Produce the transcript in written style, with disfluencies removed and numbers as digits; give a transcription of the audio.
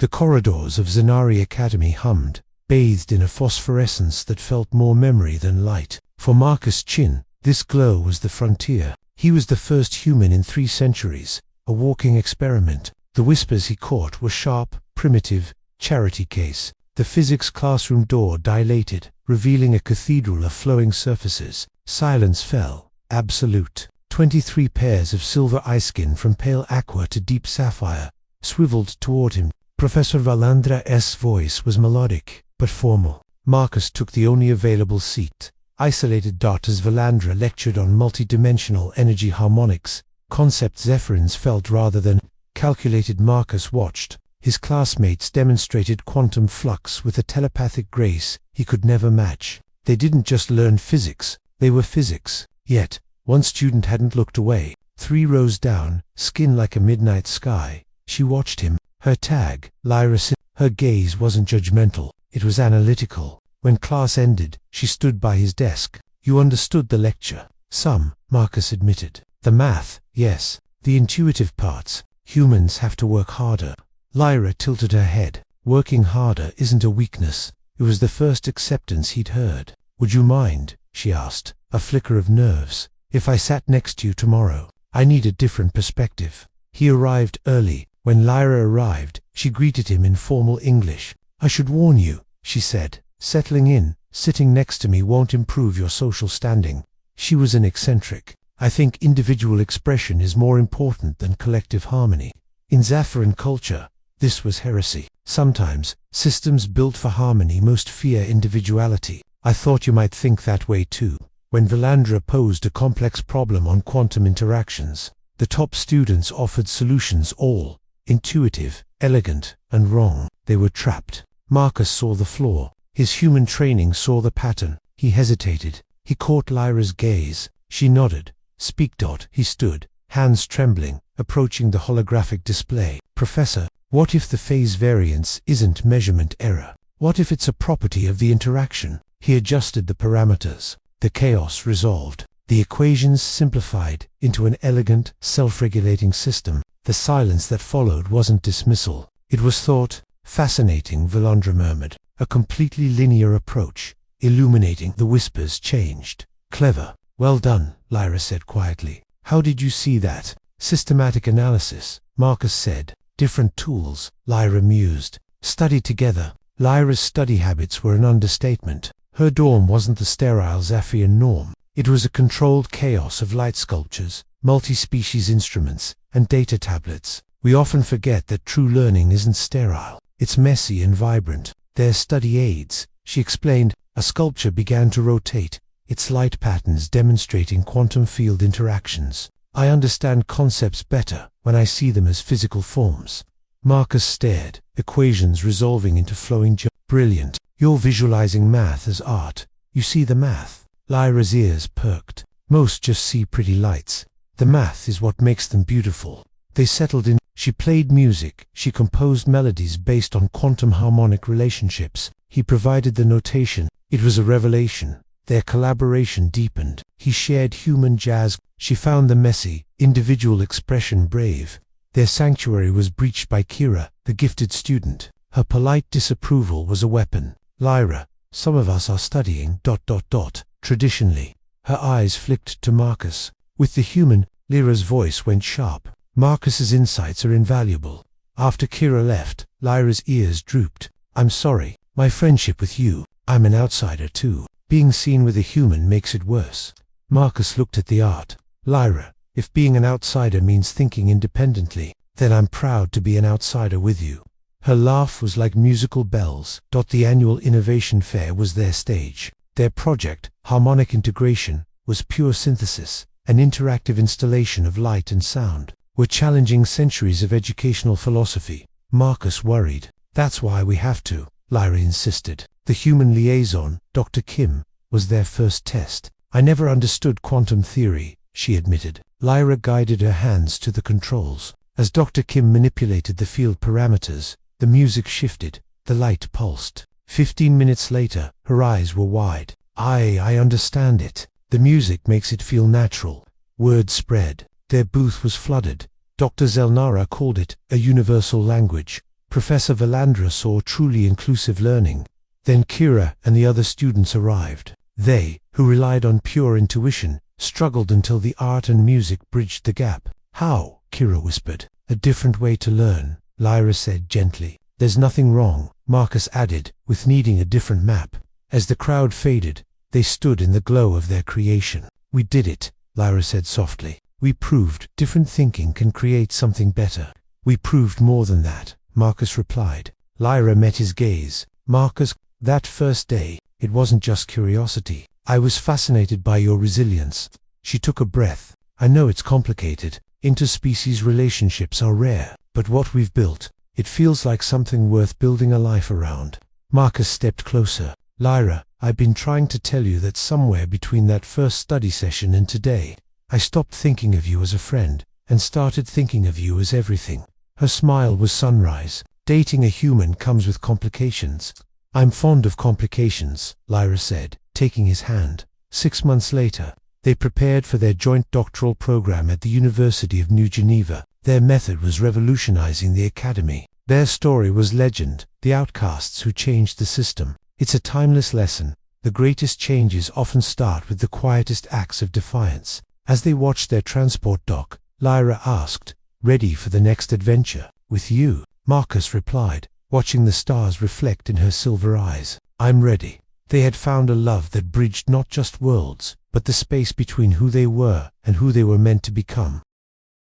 The corridors of Zenari Academy hummed, bathed in a phosphorescence that felt more memory than light. For Marcus Chin, this glow was the frontier. He was the first human in 3 centuries, a walking experiment. The whispers he caught were sharp, primitive, charity case. The physics classroom door dilated, revealing a cathedral of flowing surfaces. Silence fell, absolute. 23 pairs of silver eye skin from pale aqua to deep sapphire swiveled toward him. Professor Valandra's voice was melodic, but formal. Marcus took the only available seat. Isolated as Valandra lectured on multi-dimensional energy harmonics, concepts Zephyrins felt rather than calculated. Marcus watched. His classmates demonstrated quantum flux with a telepathic grace he could never match. They didn't just learn physics, they were physics. Yet, one student hadn't looked away. 3 rows down, skin like a midnight sky, she watched him. Her tag, Lyra. Her gaze wasn't judgmental, it was analytical. When class ended, she stood by his desk. You understood the lecture? Some, Marcus admitted. The math, yes. The intuitive parts, humans have to work harder. Lyra tilted her head. Working harder isn't a weakness. It was the first acceptance he'd heard. Would you mind, she asked, a flicker of nerves, if I sat next to you tomorrow? I need a different perspective. He arrived early. When Lyra arrived, she greeted him in formal English. I should warn you, she said. Settling in, sitting next to me won't improve your social standing. She was an eccentric. I think individual expression is more important than collective harmony. In Zephyrin culture, this was heresy. Sometimes, systems built for harmony most fear individuality. I thought you might think that way too. When Valandra posed a complex problem on quantum interactions, the top students offered solutions all intuitive, elegant, and wrong. They were trapped. Marcus saw the flaw. His human training saw the pattern. He hesitated. He caught Lyra's gaze. She nodded. Speak. He stood, hands trembling, approaching the holographic display. Professor, what if the phase variance isn't measurement error? What if it's a property of the interaction? He adjusted the parameters. The chaos resolved. The equations simplified into an elegant, self-regulating system. The silence that followed wasn't dismissal. It was thought. Fascinating, Valandra murmured. A completely linear approach. Illuminating. The whispers changed. Clever. Well done, Lyra said quietly. How did you see that? Systematic analysis, Marcus said. Different tools, Lyra mused. Studied together. Lyra's study habits were an understatement. Her dorm wasn't the sterile Zephyrian norm. It was a controlled chaos of light sculptures, multi-species instruments, and data tablets. We often forget that true learning isn't sterile. It's messy and vibrant. They're study aids, she explained. A sculpture began to rotate, its light patterns demonstrating quantum field interactions. I understand concepts better when I see them as physical forms. Marcus stared, equations resolving into flowing Brilliant. You're visualizing math as art. You see the math. Lyra's ears perked. Most just see pretty lights. The math is what makes them beautiful. They settled in. She played music. She composed melodies based on quantum harmonic relationships. He provided the notation. It was a revelation. Their collaboration deepened. He shared human jazz. She found the messy, individual expression brave. Their sanctuary was breached by Kira, the gifted student. Her polite disapproval was a weapon. Lyra, some of us are studying ... Traditionally. Her eyes flicked to Marcus. With the human, Lyra's voice went sharp. Marcus's insights are invaluable. After Kira left, Lyra's ears drooped. I'm sorry, my friendship with you. I'm an outsider too. Being seen with a human makes it worse. Marcus looked at the art. Lyra, if being an outsider means thinking independently, then I'm proud to be an outsider with you. Her laugh was like musical bells. The annual innovation fair was their stage. Their project, Harmonic Integration, was pure synthesis, an interactive installation of light and sound. We're challenging centuries of educational philosophy. Marcus worried. That's why we have to, Lyra insisted. The human liaison, Dr. Kim, was their first test. I never understood quantum theory, she admitted. Lyra guided her hands to the controls. As Dr. Kim manipulated the field parameters, the music shifted, the light pulsed. 15 minutes later, her eyes were wide. I understand it. The music makes it feel natural. Word spread. Their booth was flooded. Dr. Zelnara called it a universal language. Professor Valandra saw truly inclusive learning. Then Kira and the other students arrived. They, who relied on pure intuition, struggled until the art and music bridged the gap. How? Kira whispered. A different way to learn, Lyra said gently. There's nothing wrong, Marcus added, with needing a different map. As the crowd faded, they stood in the glow of their creation. We did it, Lyra said softly. We proved different thinking can create something better. We proved more than that, Marcus replied. Lyra met his gaze. Marcus, that first day, it wasn't just curiosity. I was fascinated by your resilience. She took a breath. I know it's complicated. Interspecies relationships are rare. But what we've built, it feels like something worth building a life around. Marcus stepped closer. Lyra, I've been trying to tell you that somewhere between that first study session and today, I stopped thinking of you as a friend, and started thinking of you as everything. Her smile was sunrise. Dating a human comes with complications. I'm fond of complications, Lyra said, taking his hand. 6 months later, they prepared for their joint doctoral program at the University of New Geneva. Their method was revolutionizing the academy. Their story was legend, the outcasts who changed the system. It's a timeless lesson. The greatest changes often start with the quietest acts of defiance. As they watched their transport dock, Lyra asked, "Ready for the next adventure?" "With you," Marcus replied, watching the stars reflect in her silver eyes. "I'm ready." They had found a love that bridged not just worlds, but the space between who they were and who they were meant to become.